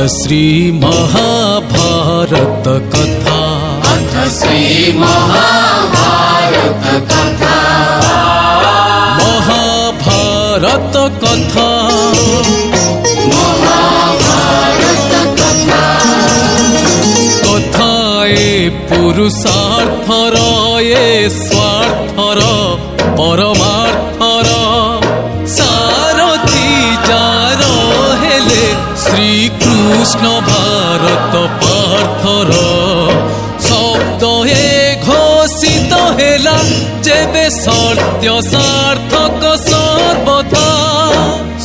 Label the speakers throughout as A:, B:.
A: श्री महाभारत कथा।
B: अथ श्री महाभारत कथा।
A: महाभारत कथा।
B: महाभारत कथा।
A: कथाए पुरुषार्थर ए स्वार्थर परमार्थर सारथी जार हेले श्री कृष्ण भारत पार्थर शब्द ए घोषित हेला जेबे सत्य सार्थक सर्वथा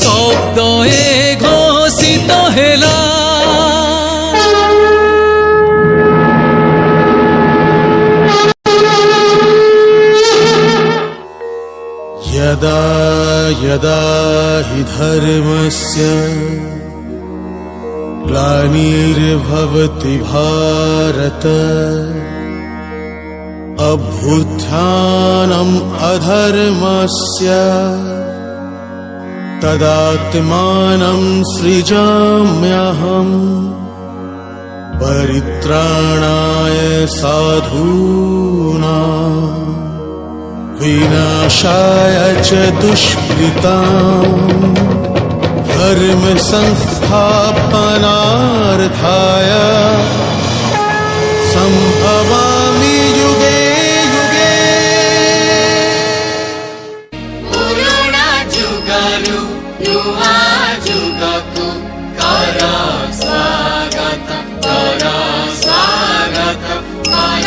A: शब्द ए घोषित हेला।
C: यदा यदा हि धर्मस्य ग्लानिर्भवति भारत अभ्युत्थानम् अधर्मस्य तदात्मानं सृजाम्यहम् परित्राणाय साधूनां विनाशाय च दुष्कृताम् धर्म संस्थापनार्थाय संभवामि युगे युगे।
B: पुराणा जुगरु नुआ जुगकु कर स्वागत कर स्वागत कर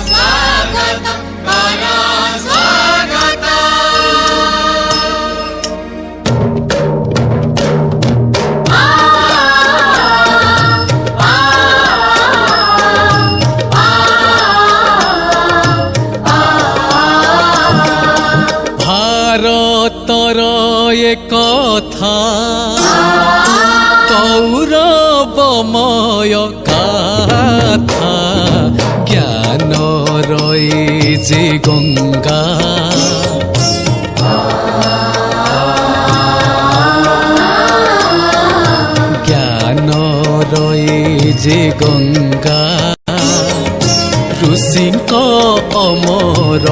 B: स्वागत कर स्वागत।
A: भारतर ये कथा कौरवमय गाथा ज्ञान रये जे गंगा ज्ञान रये जे गंगा ऋषिंक अमर